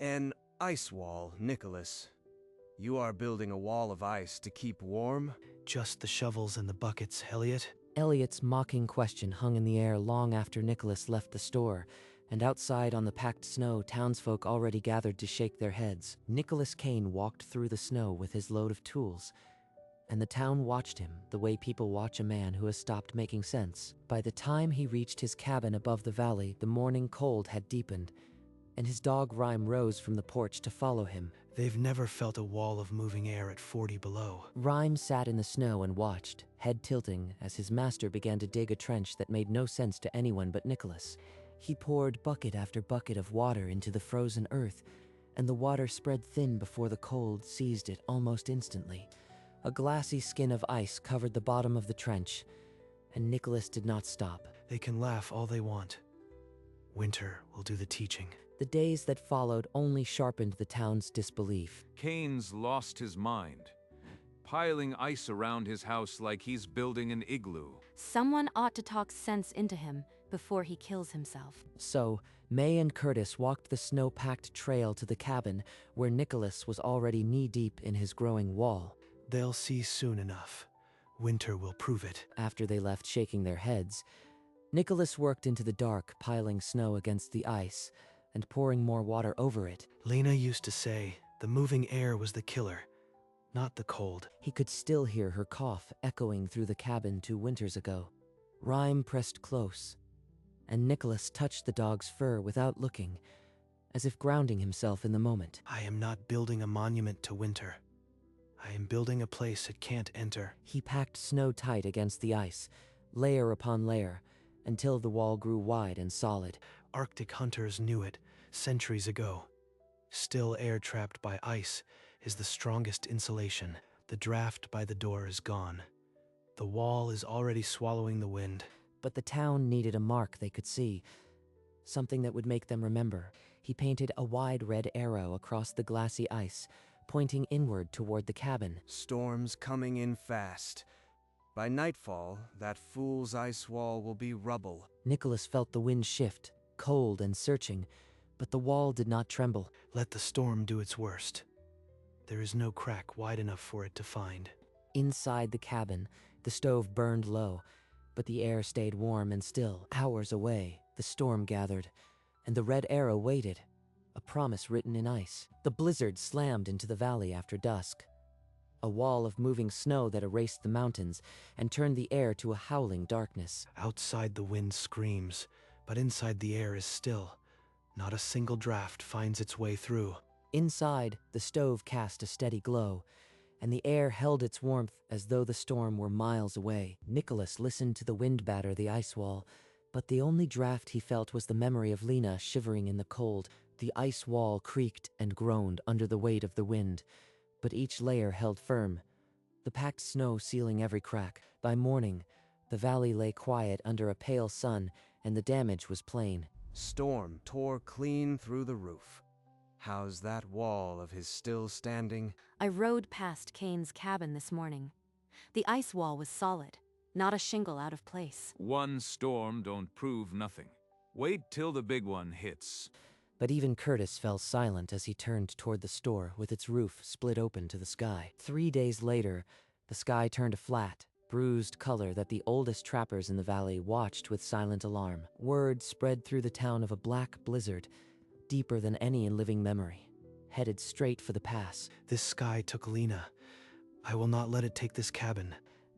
An ice wall, Nicholas. You are building a wall of ice to keep warm? Just the shovels and the buckets, Elliot. Elliot's mocking question hung in the air long after Nicholas left the store, and outside on the packed snow, townsfolk already gathered to shake their heads. Nicholas Kane walked through the snow with his load of tools, and the town watched him the way people watch a man who has stopped making sense. By the time he reached his cabin above the valley, the morning cold had deepened, and his dog Rhyme rose from the porch to follow him. They've never felt a wall of moving air at 40 below. Rhyme sat in the snow and watched, head tilting, as his master began to dig a trench that made no sense to anyone but Nicholas. He poured bucket after bucket of water into the frozen earth, and the water spread thin before the cold seized it almost instantly. A glassy skin of ice covered the bottom of the trench, and Nicholas did not stop. They can laugh all they want. Winter will do the teaching. The days that followed only sharpened the town's disbelief. Kane's lost his mind, piling ice around his house like he's building an igloo. Someone ought to talk sense into him before he kills himself. So, May and Curtis walked the snow-packed trail to the cabin where Nicholas was already knee-deep in his growing wall. They'll see soon enough. Winter will prove it. After they left shaking their heads, Nicholas worked into the dark, piling snow against the ice and pouring more water over it. Lena used to say the moving air was the killer, not the cold. He could still hear her cough echoing through the cabin 2 winters ago. Rhyme pressed close, and Nicholas touched the dog's fur without looking, as if grounding himself in the moment. I am not building a monument to winter. I am building a place it can't enter. He packed snow tight against the ice, layer upon layer, until the wall grew wide and solid. Arctic hunters knew it centuries ago. Still air trapped by ice is the strongest insulation. The draft by the door is gone. The wall is already swallowing the wind. But the town needed a mark they could see, something that would make them remember. He painted a wide red arrow across the glassy ice, pointing inward toward the cabin. Storms coming in fast. By nightfall, that fool's ice wall will be rubble. Nicholas felt the wind shift, cold and searching, but the wall did not tremble. Let the storm do its worst. There is no crack wide enough for it to find. Inside the cabin, the stove burned low, but the air stayed warm and still. Hours away, the storm gathered, and the red arrow waited, a promise written in ice. The blizzard slammed into the valley after dusk, a wall of moving snow that erased the mountains and turned the air to a howling darkness. Outside the wind screams, but inside the air is still. Not a single draft finds its way through. Inside, the stove cast a steady glow, and the air held its warmth as though the storm were miles away. Nicholas listened to the wind batter the ice wall, but the only draft he felt was the memory of Lena shivering in the cold. The ice wall creaked and groaned under the weight of the wind, but each layer held firm, the packed snow sealing every crack. By morning, the valley lay quiet under a pale sun, and the damage was plain. Storm tore clean through the roof. How's that wall of his still standing? I rode past Kane's cabin this morning. The ice wall was solid, not a shingle out of place. One storm don't prove nothing. Wait till the big one hits. But even Curtis fell silent as he turned toward the store with its roof split open to the sky. 3 days later, the sky turned a flat, bruised color that the oldest trappers in the valley watched with silent alarm. Word spread through the town of a black blizzard, deeper than any in living memory, headed straight for the pass. This sky took Lena. I will not let it take this cabin.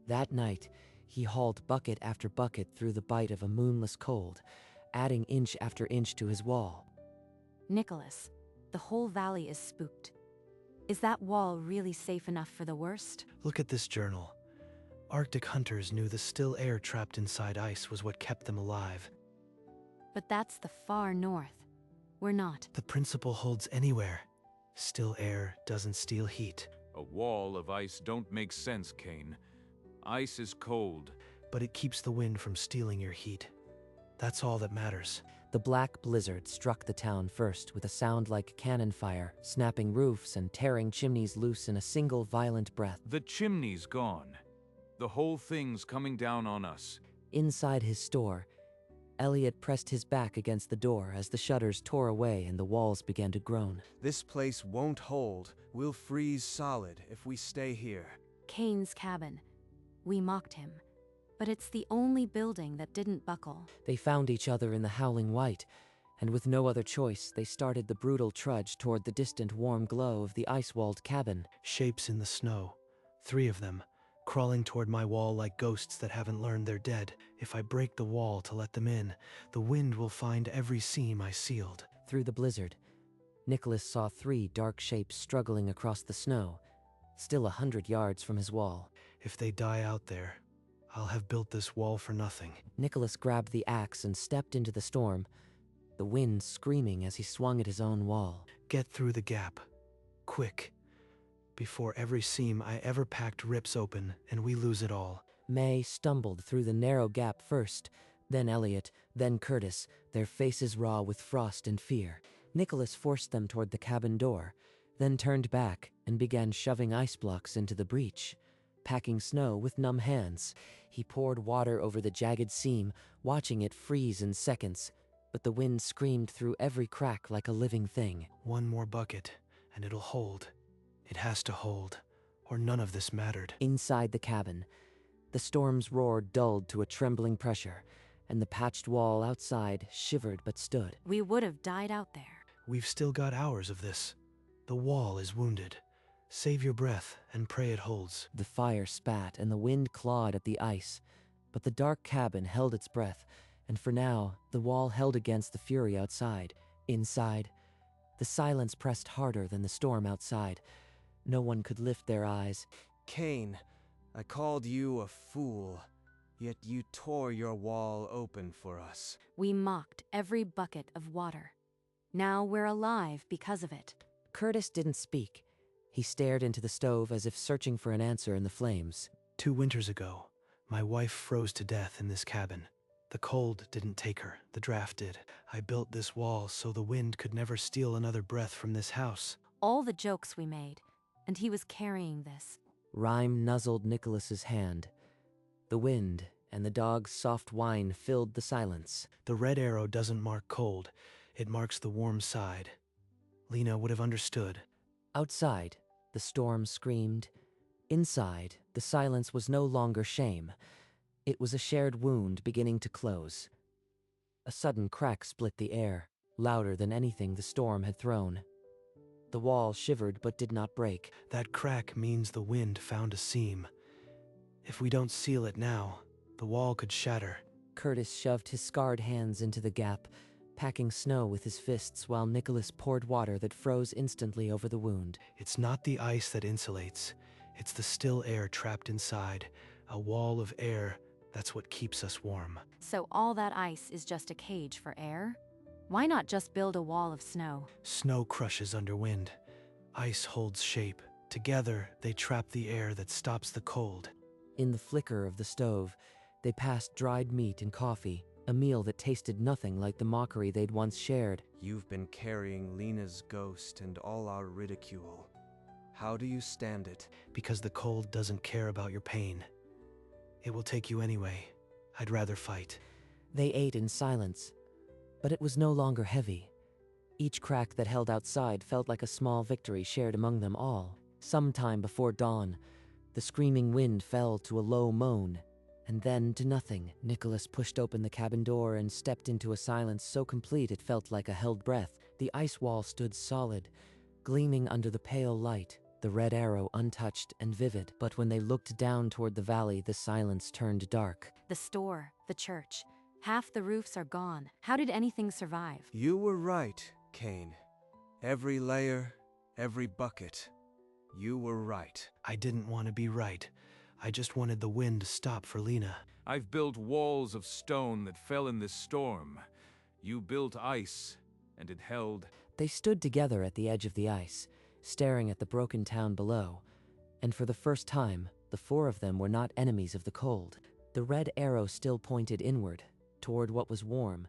That night, he hauled bucket after bucket through the bite of a moonless cold, adding inch after inch to his wall. Nicholas, the whole valley is spooked. Is that wall really safe enough for the worst? Look at this journal. Arctic hunters knew the still air trapped inside ice was what kept them alive. But that's the far north. We're not. The principle holds anywhere. Still air doesn't steal heat. A wall of ice don't make sense, Kane. Ice is cold. But it keeps the wind from stealing your heat. That's all that matters. The black blizzard struck the town first with a sound like cannon fire, snapping roofs and tearing chimneys loose in a single violent breath. The chimney's gone. The whole thing's coming down on us. Inside his store, Elliot pressed his back against the door as the shutters tore away and the walls began to groan. This place won't hold. We'll freeze solid if we stay here. Kane's cabin. We mocked him. But it's the only building that didn't buckle. They found each other in the howling white, and with no other choice, they started the brutal trudge toward the distant warm glow of the ice-walled cabin. Shapes in the snow. 3 of them, crawling toward my wall like ghosts that haven't learned they're dead. If I break the wall to let them in, the wind will find every seam I sealed. Through the blizzard, Nicholas saw 3 dark shapes struggling across the snow, still 100 yards from his wall. If they die out there, I'll have built this wall for nothing. Nicholas grabbed the axe and stepped into the storm, the wind screaming as he swung at his own wall. Get through the gap. Quick. Before every seam I ever packed rips open and we lose it all. May stumbled through the narrow gap first, then Elliot, then Curtis, their faces raw with frost and fear. Nicholas forced them toward the cabin door, then turned back and began shoving ice blocks into the breach, packing snow with numb hands. He poured water over the jagged seam, watching it freeze in seconds, but the wind screamed through every crack like a living thing. 1 more bucket, and it'll hold. It has to hold, or none of this mattered. Inside the cabin, the storm's roar dulled to a trembling pressure, and the patched wall outside shivered but stood. We would have died out there. We've still got hours of this. The wall is wounded. Save your breath and pray it holds. The fire spat and the wind clawed at the ice, but the dark cabin held its breath, and for now, the wall held against the fury outside. Inside, the silence pressed harder than the storm outside. No one could lift their eyes. Kane, I called you a fool, yet you tore your wall open for us. We mocked every bucket of water. Now we're alive because of it. Curtis didn't speak. He stared into the stove as if searching for an answer in the flames. 2 winters ago, my wife froze to death in this cabin. The cold didn't take her, the draft did. I built this wall so the wind could never steal another breath from this house. All the jokes we made, and he was carrying this. Rhyme nuzzled Nicholas's hand. The wind and the dog's soft whine filled the silence. The red arrow doesn't mark cold, it marks the warm side. Lena would have understood. Outside, the storm screamed. Inside, the silence was no longer shame. It was a shared wound beginning to close. A sudden crack split the air, louder than anything the storm had thrown. The wall shivered but did not break. That crack means the wind found a seam. If we don't seal it now, the wall could shatter. Curtis shoved his scarred hands into the gap, packing snow with his fists while Nicholas poured water that froze instantly over the wound. It's not the ice that insulates. It's the still air trapped inside. A wall of air, that's what keeps us warm. So all that ice is just a cage for air? Why not just build a wall of snow? Snow crushes under wind. Ice holds shape. Together, they trap the air that stops the cold. In the flicker of the stove, they passed dried meat and coffee, a meal that tasted nothing like the mockery they'd once shared. You've been carrying Lena's ghost and all our ridicule. How do you stand it? Because the cold doesn't care about your pain. It will take you anyway. I'd rather fight. They ate in silence, but it was no longer heavy. Each crack that held outside felt like a small victory shared among them all. Sometime before dawn, the screaming wind fell to a low moan, and then to nothing. Nicholas pushed open the cabin door and stepped into a silence so complete it felt like a held breath. The ice wall stood solid, gleaming under the pale light, the red arrow untouched and vivid. But when they looked down toward the valley, the silence turned dark. The store, the church. Half the roofs are gone. How did anything survive? You were right, Kane. Every layer, every bucket. You were right. I didn't want to be right. I just wanted the wind to stop for Lena. I've built walls of stone that fell in this storm. You built ice, and it held. They stood together at the edge of the ice, staring at the broken town below, and for the first time, the 4 of them were not enemies of the cold. The red arrow still pointed inward, toward what was warm,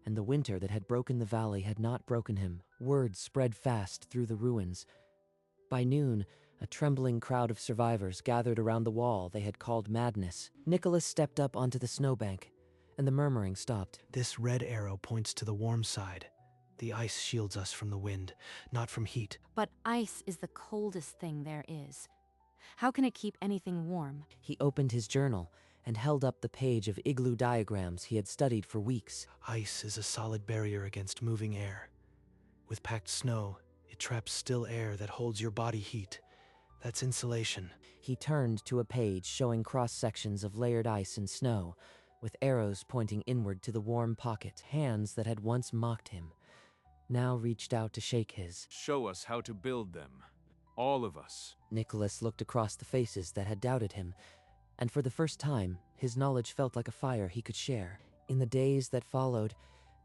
and the winter that had broken the valley had not broken him. Word spread fast through the ruins. By noon, a trembling crowd of survivors gathered around the wall they had called Madness. Nicholas stepped up onto the snowbank. and the murmuring stopped. This red arrow points to the warm side. The ice shields us from the wind, not from heat. But ice is the coldest thing there is. How can it keep anything warm? He opened his journal and held up the page of igloo diagrams he had studied for weeks. Ice is a solid barrier against moving air. With packed snow, it traps still air that holds your body heat. That's insulation. He turned to a page showing cross-sections of layered ice and snow, with arrows pointing inward to the warm pocket. Hands that had once mocked him now reached out to shake his. Show us how to build them. All of us. Nicholas looked across the faces that had doubted him, and for the first time, his knowledge felt like a fire he could share. In the days that followed,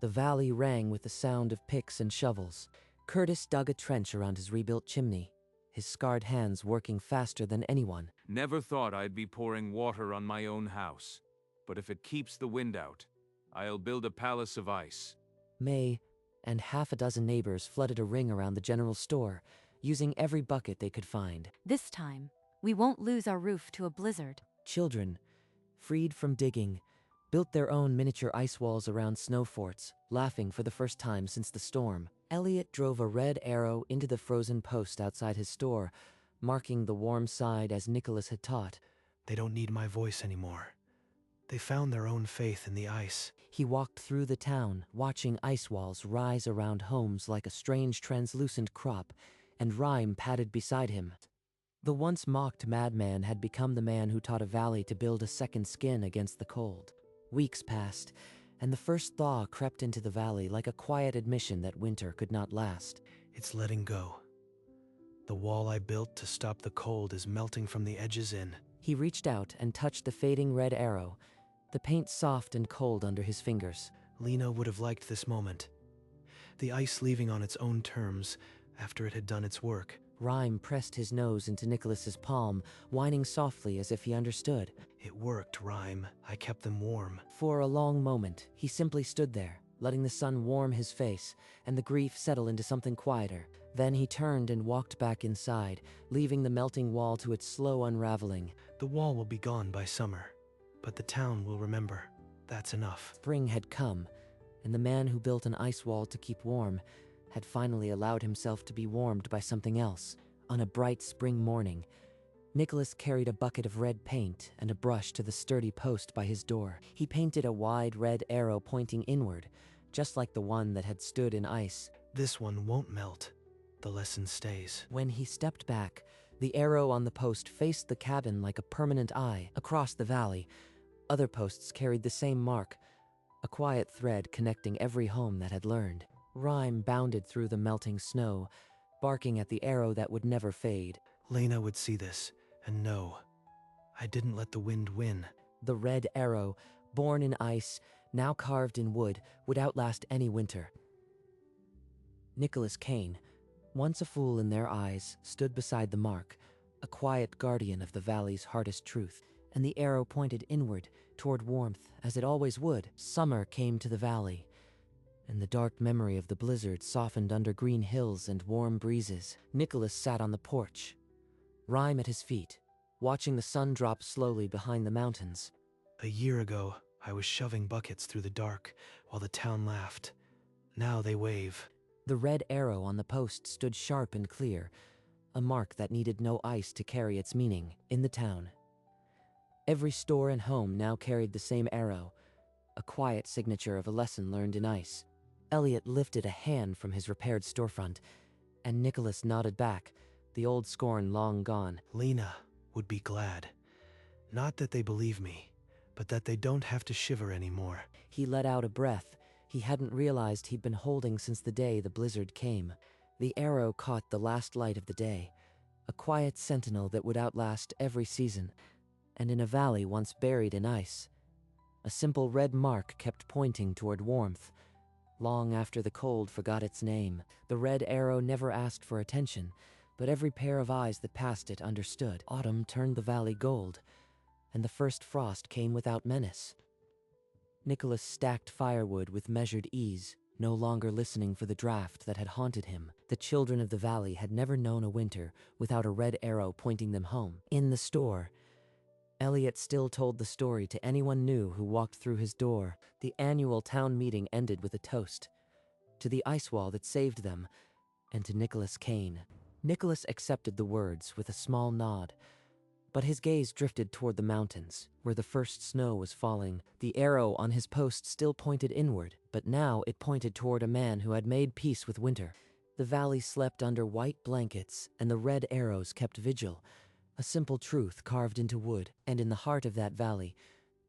the valley rang with the sound of picks and shovels. Curtis dug a trench around his rebuilt chimney, his scarred hands working faster than anyone. Never thought I'd be pouring water on my own house. But if it keeps the wind out, I'll build a palace of ice. May and half a dozen neighbors flooded a ring around the general store, using every bucket they could find. This time, we won't lose our roof to a blizzard. Children, freed from digging, built their own miniature ice walls around snow forts, laughing for the first time since the storm. Elliot drove a red arrow into the frozen post outside his store, marking the warm side as Nicholas had taught. They don't need my voice anymore. They found their own faith in the ice. He walked through the town, watching ice walls rise around homes like a strange translucent crop, and Rhyme padded beside him. The once mocked madman had become the man who taught a valley to build a second skin against the cold. Weeks passed, and the first thaw crept into the valley like a quiet admission that winter could not last. It's letting go. The wall I built to stop the cold is melting from the edges in. He reached out and touched the fading red arrow, the paint soft and cold under his fingers. Lena would have liked this moment. The ice leaving on its own terms after it had done its work. Rhyme pressed his nose into Nicholas's palm, whining softly as if he understood. It worked, Rhyme. I kept them warm. For a long moment, he simply stood there, letting the sun warm his face and the grief settle into something quieter. Then he turned and walked back inside, leaving the melting wall to its slow unraveling. The wall will be gone by summer, but the town will remember. That's enough. Spring had come, and the man who built an ice wall to keep warm had finally allowed himself to be warmed by something else. On a bright spring morning, Nicholas carried a bucket of red paint and a brush to the sturdy post by his door. He painted a wide red arrow pointing inward, just like the one that had stood in ice. This one won't melt. The lesson stays. When he stepped back, the arrow on the post faced the cabin like a permanent eye. Across the valley, other posts carried the same mark, a quiet thread connecting every home that had learned. Rhyme bounded through the melting snow, barking at the arrow that would never fade. Lena would see this and know. I didn't let the wind win. The red arrow, born in ice, now carved in wood, would outlast any winter. Nicholas Kane, once a fool in their eyes, stood beside the mark, a quiet guardian of the valley's hardest truth, and the arrow pointed inward, toward warmth, as it always would. Summer came to the valley, and the dark memory of the blizzard softened under green hills and warm breezes. Nicholas sat on the porch, Rhyme at his feet, watching the sun drop slowly behind the mountains. A year ago, I was shoving buckets through the dark while the town laughed. Now they wave. The red arrow on the post stood sharp and clear, a mark that needed no ice to carry its meaning. In the town, every store and home now carried the same arrow, a quiet signature of a lesson learned in ice. Elliot lifted a hand from his repaired storefront, and Nicholas nodded back, the old scorn long gone. Lena would be glad. Not that they believe me, but that they don't have to shiver anymore. He let out a breath he hadn't realized he'd been holding since the day the blizzard came. The arrow caught the last light of the day, a quiet sentinel that would outlast every season. And in a valley once buried in ice, a simple red mark kept pointing toward warmth, long after the cold forgot its name. The red arrow never asked for attention, but every pair of eyes that passed it understood. Autumn turned the valley gold, and the first frost came without menace. Nicholas stacked firewood with measured ease, no longer listening for the draft that had haunted him. The children of the valley had never known a winter without a red arrow pointing them home. In the store, Elliot still told the story to anyone new who walked through his door. The annual town meeting ended with a toast to the ice wall that saved them, and to Nicholas Kane. Nicholas accepted the words with a small nod, but his gaze drifted toward the mountains, where the first snow was falling. The arrow on his post still pointed inward, but now it pointed toward a man who had made peace with winter. The valley slept under white blankets, and the red arrows kept vigil, a simple truth carved into wood. And in the heart of that valley,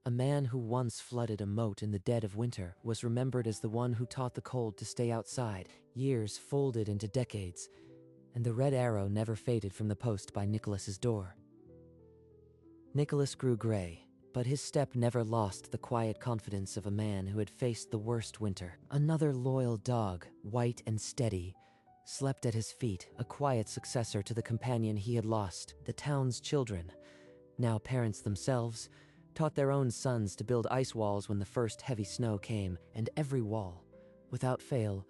a man who once flooded a moat in the dead of winter was remembered as the one who taught the cold to stay outside. Years folded into decades, and the red arrow never faded from the post by Nicholas's door. Nicholas grew gray, but his step never lost the quiet confidence of a man who had faced the worst winter. Another loyal dog, white and steady, slept at his feet, a quiet successor to the companion he had lost. The town's children, now parents themselves, taught their own sons to build ice walls when the first heavy snow came, and every wall, without fail,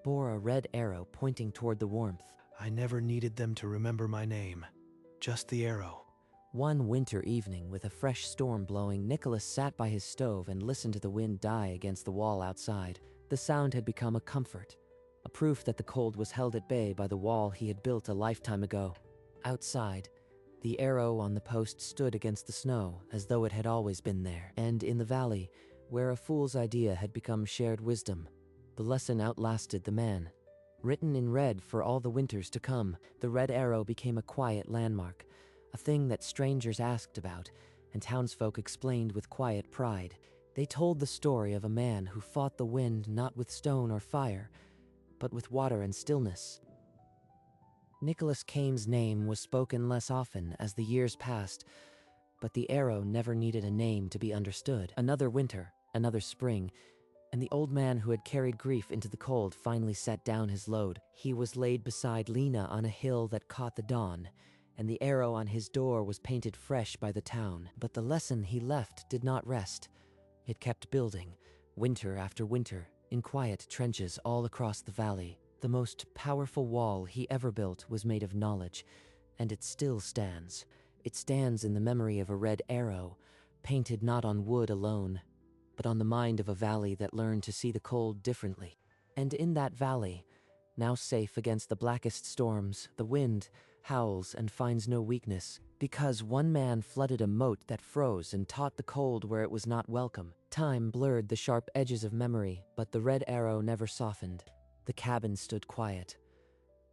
bore a red arrow pointing toward the warmth. I never needed them to remember my name, just the arrow. One winter evening, with a fresh storm blowing, Nicholas sat by his stove and listened to the wind die against the wall outside. The sound had become a comfort, a proof that the cold was held at bay by the wall he had built a lifetime ago. Outside, the arrow on the post stood against the snow as though it had always been there. And in the valley, where a fool's idea had become shared wisdom, the lesson outlasted the man. Written in red for all the winters to come, the red arrow became a quiet landmark, a thing that strangers asked about, and townsfolk explained with quiet pride. They told the story of a man who fought the wind not with stone or fire, but with water and stillness. Nicholas Kane's name was spoken less often as the years passed, but the arrow never needed a name to be understood. Another winter, another spring, and the old man who had carried grief into the cold finally set down his load. He was laid beside Lena on a hill that caught the dawn, and the arrow on his door was painted fresh by the town. But the lesson he left did not rest. It kept building, winter after winter, in quiet trenches all across the valley. The most powerful wall he ever built was made of knowledge, and it still stands. It stands in the memory of a red arrow, painted not on wood alone, but on the mind of a valley that learned to see the cold differently. And in that valley, now safe against the blackest storms, the wind howls and finds no weakness, because one man flooded a moat that froze and taught the cold where it was not welcome. Time blurred the sharp edges of memory, but the red arrow never softened. The cabin stood quiet,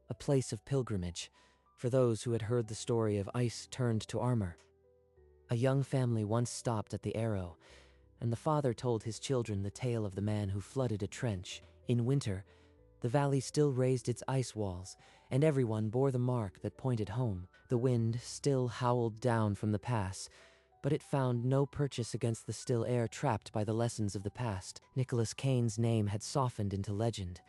a place of pilgrimage for those who had heard the story of ice turned to armor. A young family once stopped at the arrow, and the father told his children the tale of the man who flooded a trench. In winter, the valley still raised its ice walls, and everyone bore the mark that pointed home. The wind still howled down from the pass, but it found no purchase against the still air trapped by the lessons of the past. Nicholas Kane's name had softened into legend,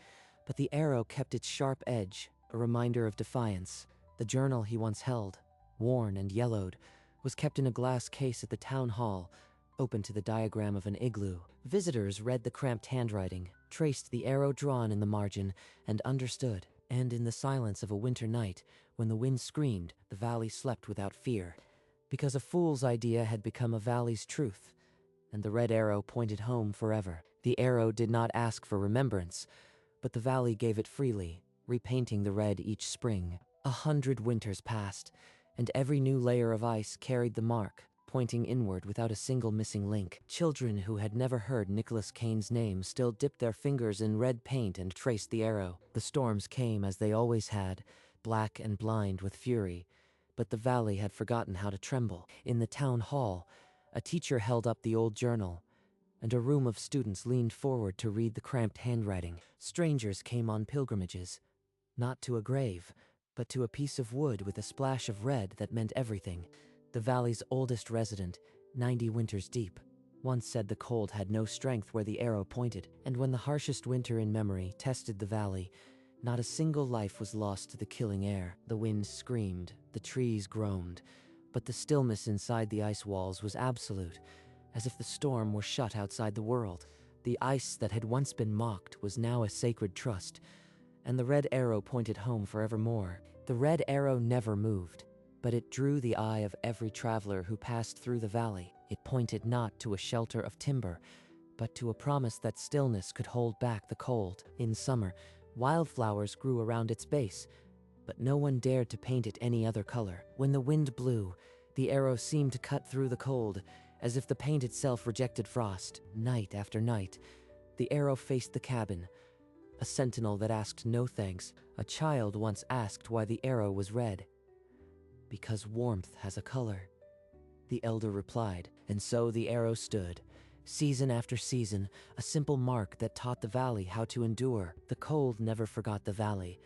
but the arrow kept its sharp edge, a reminder of defiance. The journal he once held, worn and yellowed, was kept in a glass case at the town hall, open to the diagram of an igloo. Visitors read the cramped handwriting, traced the arrow drawn in the margin, and understood. And in the silence of a winter night, when the wind screamed, the valley slept without fear, because a fool's idea had become a valley's truth, and the red arrow pointed home forever. The arrow did not ask for remembrance, but the valley gave it freely, repainting the red each spring. 100 winters passed, and every new layer of ice carried the mark, pointing inward without a single missing link. Children who had never heard Nicholas Kane's name still dipped their fingers in red paint and traced the arrow. The storms came as they always had, black and blind with fury, but the valley had forgotten how to tremble. In the town hall, a teacher held up the old journal, and a room of students leaned forward to read the cramped handwriting. Strangers came on pilgrimages, not to a grave, but to a piece of wood with a splash of red that meant everything. The valley's oldest resident, 90 winters deep, once said the cold had no strength where the arrow pointed, and when the harshest winter in memory tested the valley, not a single life was lost to the killing air. The wind screamed, the trees groaned, but the stillness inside the ice walls was absolute, as if the storm were shut outside the world. The ice that had once been mocked was now a sacred trust, and the red arrow pointed home forevermore. The red arrow never moved, but it drew the eye of every traveler who passed through the valley. It pointed not to a shelter of timber, but to a promise that stillness could hold back the cold. In summer, wildflowers grew around its base, but no one dared to paint it any other color. When the wind blew, the arrow seemed to cut through the cold, as if the paint itself rejected frost. Night after night, the arrow faced the cabin, a sentinel that asked no thanks. A child once asked why the arrow was red. "Because warmth has a color," the elder replied, and so the arrow stood, season after season, a simple mark that taught the valley how to endure. The cold never forgot the valley,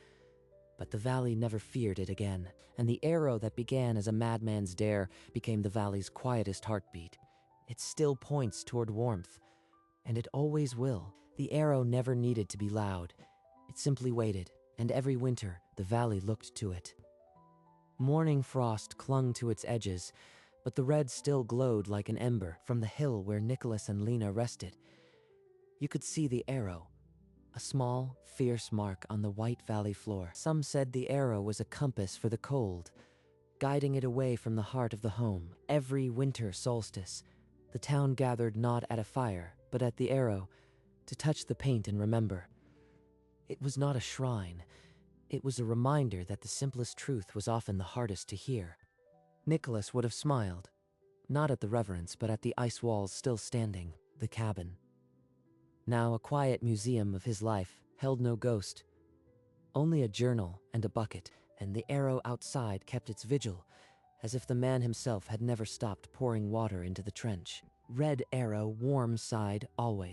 but the valley never feared it again, and the arrow that began as a madman's dare became the valley's quietest heartbeat. It still points toward warmth, and it always will. The arrow never needed to be loud. It simply waited, and every winter the valley looked to it. Morning frost clung to its edges, but the red still glowed like an ember. From the hill where Nicholas and Lena rested, you could see the arrow, a small, fierce mark on the white valley floor. Some said the arrow was a compass for the cold, guiding it away from the heart of the home. Every winter solstice, the town gathered not at a fire, but at the arrow, to touch the paint and remember. It was not a shrine. It was a reminder that the simplest truth was often the hardest to hear. Nicholas would have smiled, not at the reverence, but at the ice walls still standing, the cabin. Now a quiet museum of his life, held no ghost, only a journal and a bucket, and the arrow outside kept its vigil, as if the man himself had never stopped pouring water into the trench. Red arrow, warm side, always.